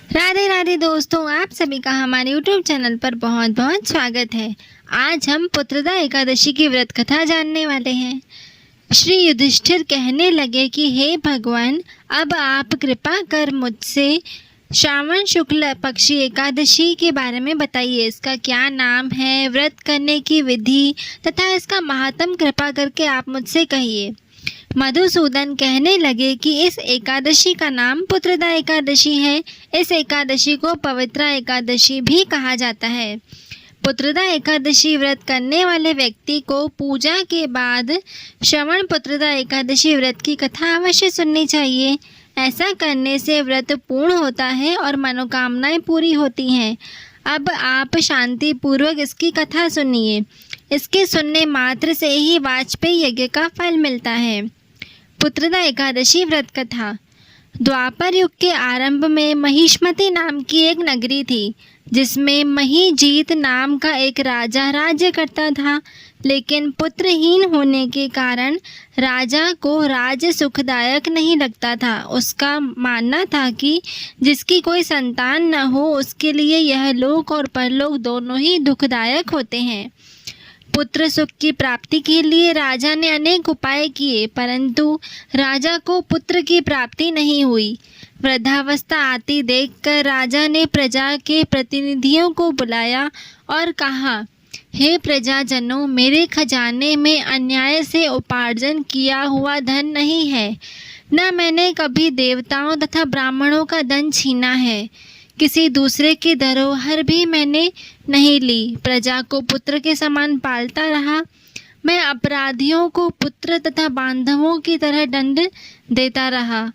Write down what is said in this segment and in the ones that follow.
राधे राधे दोस्तों, आप सभी का हमारे YouTube चैनल पर बहुत बहुत स्वागत है। आज हम पुत्रदा एकादशी की व्रत कथा जानने वाले हैं। श्री युधिष्ठिर कहने लगे कि हे भगवान, अब आप कृपा कर मुझसे श्रावण शुक्ल पक्षी एकादशी के बारे में बताइए। इसका क्या नाम है, व्रत करने की विधि तथा इसका महात्म कृपा करके आप मुझसे कहिए। मधुसूदन कहने लगे कि इस एकादशी का नाम पुत्रदा एकादशी है। इस एकादशी को पवित्रा एकादशी भी कहा जाता है। पुत्रदा एकादशी व्रत करने वाले व्यक्ति को पूजा के बाद श्रवण पुत्रदा एकादशी व्रत की कथा अवश्य सुननी चाहिए। ऐसा करने से व्रत पूर्ण होता है और मनोकामनाएं पूरी होती हैं। अब आप शांति पूर्वक इसकी कथा सुनिए। इसके सुनने मात्र से ही वाजपेयी यज्ञ का फल मिलता है। पुत्रदा एकादशी व्रत कथा। द्वापर युग के आरंभ में महिष्मति नाम की एक नगरी थी, जिसमें महीजीत नाम का एक राजा राज्य करता था। लेकिन पुत्रहीन होने के कारण राजा को राज्य सुखदायक नहीं लगता था। उसका मानना था कि जिसकी कोई संतान न हो, उसके लिए यह लोक और परलोक दोनों ही दुखदायक होते हैं। पुत्र सुख की प्राप्ति के लिए राजा ने अनेक उपाय किए, परंतु राजा को पुत्र की प्राप्ति नहीं हुई। वृद्धावस्था आती देखकर राजा ने प्रजा के प्रतिनिधियों को बुलाया और कहा, हे प्रजाजनों, मेरे खजाने में अन्याय से उपार्जन किया हुआ धन नहीं है। न मैंने कभी देवताओं तथा ब्राह्मणों का धन छीना है। किसी दूसरे की धरोहर भी मैंने नहीं ली। प्रजा को पुत्र के समान पालता रहा। मैं अपराधियों को पुत्र तथा बांधवों की तरह दंड देता रहा।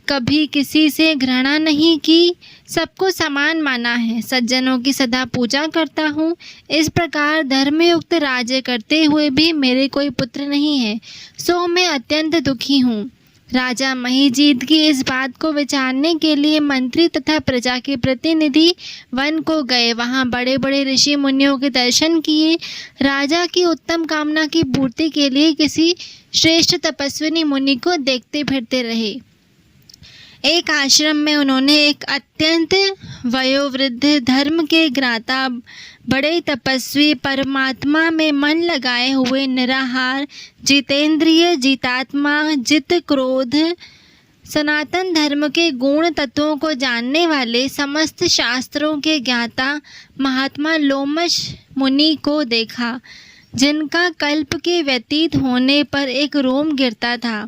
कभी किसी से घृणा नहीं की, सबको समान माना है। सज्जनों की सदा पूजा करता हूँ। इस प्रकार धर्मयुक्त राज्य करते हुए भी मेरे कोई पुत्र नहीं है, सो मैं अत्यंत दुखी हूँ। राजा महीजीत की इस बात को विचारने के लिए मंत्री तथा प्रजा के प्रतिनिधि वन को गए। वहां बड़े बड़े ऋषि मुनियों के दर्शन किए। राजा की उत्तम कामना की पूर्ति के लिए किसी श्रेष्ठ तपस्विनी मुनि को देखते फिरते रहे। एक आश्रम में उन्होंने एक अत्यंत वयोवृद्ध, धर्म के ज्ञाता, बड़े तपस्वी, परमात्मा में मन लगाए हुए, निराहार, जितेंद्रिय, जितात्मा, जित क्रोध, सनातन धर्म के गुण तत्वों को जानने वाले, समस्त शास्त्रों के ज्ञाता महात्मा लोमश मुनि को देखा, जिनका कल्प के व्यतीत होने पर एक रोम गिरता था।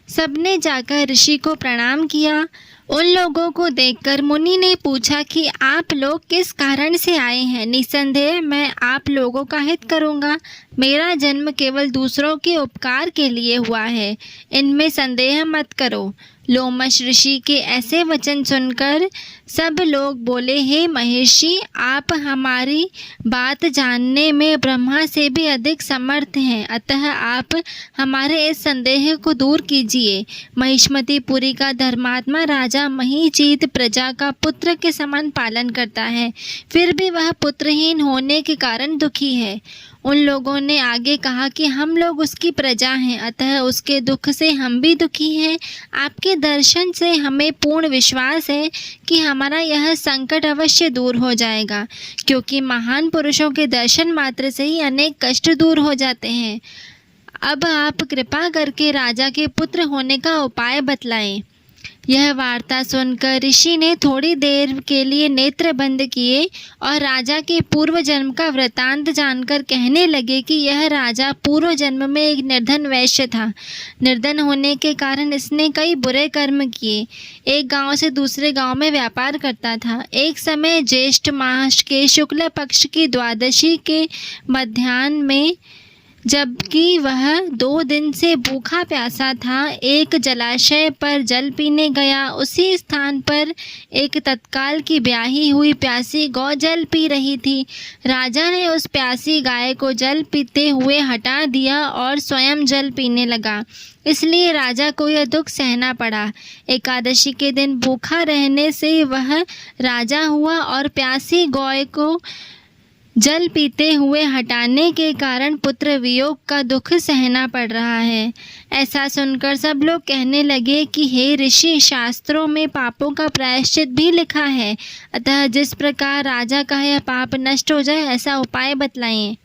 सबने जाकर ऋषि को प्रणाम किया। उन लोगों को देखकर मुनि ने पूछा कि आप लोग किस कारण से आए हैं। निसंदेह मैं आप लोगों का हित करूँगा। मेरा जन्म केवल दूसरों के उपकार के लिए हुआ है, इनमें संदेह मत करो। लोमश ऋषि के ऐसे वचन सुनकर सब लोग बोले, हे महर्षि, आप हमारी बात जानने में ब्रह्मा से भी अधिक समर्थ हैं, अतः आप हमारे इस संदेह को दूर कीजिए। महिष्मतिपुरी का धर्मात्मा राजा महीजीत प्रजा का पुत्र के समान पालन करता है, फिर भी वह पुत्रहीन होने के कारण दुखी है। उन लोगों ने आगे कहा कि हम लोग उसकी प्रजा हैं, अतः उसके दुख से हम भी दुखी हैं। आपके दर्शन से हमें पूर्ण विश्वास है कि हमारा यह संकट अवश्य दूर हो जाएगा, क्योंकि महान पुरुषों के दर्शन मात्र से ही अनेक कष्ट दूर हो जाते हैं। अब आप कृपा करके राजा के पुत्र होने का उपाय बतलाएं। यह वार्ता सुनकर ऋषि ने थोड़ी देर के लिए नेत्र बंद किए और राजा के पूर्व जन्म का वृतांत जानकर कहने लगे कि यह राजा पूर्व जन्म में एक निर्धन वैश्य था। निर्धन होने के कारण इसने कई बुरे कर्म किए। एक गांव से दूसरे गांव में व्यापार करता था। एक समय ज्येष्ठ मास के शुक्ल पक्ष की द्वादशी के मध्याह्न में, जबकि वह 2 दिन से भूखा प्यासा था, एक जलाशय पर जल पीने गया। उसी स्थान पर एक तत्काल की ब्याही हुई प्यासी गौ जल पी रही थी। राजा ने उस प्यासी गाय को जल पीते हुए हटा दिया और स्वयं जल पीने लगा। इसलिए राजा को यह दुख सहना पड़ा। एकादशी के दिन भूखा रहने से वह राजा हुआ और प्यासी गौ को जल पीते हुए हटाने के कारण पुत्र वियोग का दुख सहना पड़ रहा है। ऐसा सुनकर सब लोग कहने लगे कि हे ऋषि, शास्त्रों में पापों का प्रायश्चित भी लिखा है, अतः जिस प्रकार राजा का यह पाप नष्ट हो जाए ऐसा उपाय बतलाएं।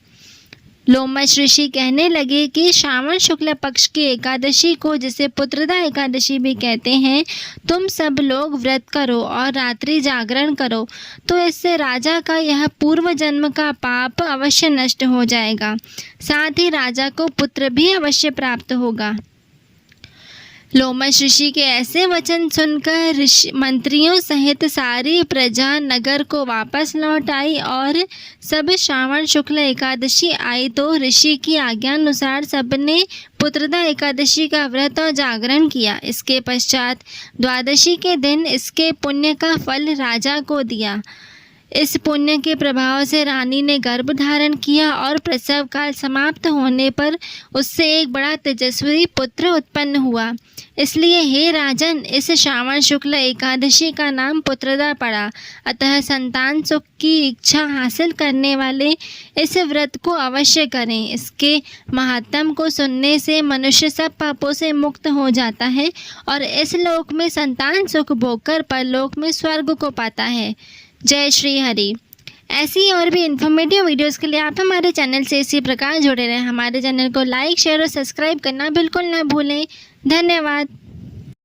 लोमश ऋषि कहने लगे कि श्रावण शुक्ल पक्ष की एकादशी को, जिसे पुत्रदा एकादशी भी कहते हैं, तुम सब लोग व्रत करो और रात्रि जागरण करो, तो इससे राजा का यह पूर्व जन्म का पाप अवश्य नष्ट हो जाएगा। साथ ही राजा को पुत्र भी अवश्य प्राप्त होगा। लोमश ऋषि के ऐसे वचन सुनकर मंत्रियों सहित सारी प्रजा नगर को वापस लौट आई और सब श्रावण शुक्ल एकादशी आई तो ऋषि की आज्ञानुसार सबने पुत्रदा एकादशी का व्रत और जागरण किया। इसके पश्चात द्वादशी के दिन इसके पुण्य का फल राजा को दिया। इस पुण्य के प्रभाव से रानी ने गर्भ धारण किया और प्रसव काल समाप्त होने पर उससे एक बड़ा तेजस्वी पुत्र उत्पन्न हुआ। इसलिए हे राजन, इस श्रावण शुक्ल एकादशी का नाम पुत्रदा पड़ा। अतः संतान सुख की इच्छा हासिल करने वाले इस व्रत को अवश्य करें। इसके महात्म को सुनने से मनुष्य सब पापों से मुक्त हो जाता है और इस लोक में संतान सुख भोगकर परलोक में स्वर्ग को पाता है। जय श्री हरि। ऐसी और भी इन्फॉर्मेटिव वीडियोस के लिए आप हमारे चैनल से इसी प्रकार जुड़े रहें। हमारे चैनल को लाइक, शेयर और सब्सक्राइब करना बिल्कुल न भूलें। धन्यवाद।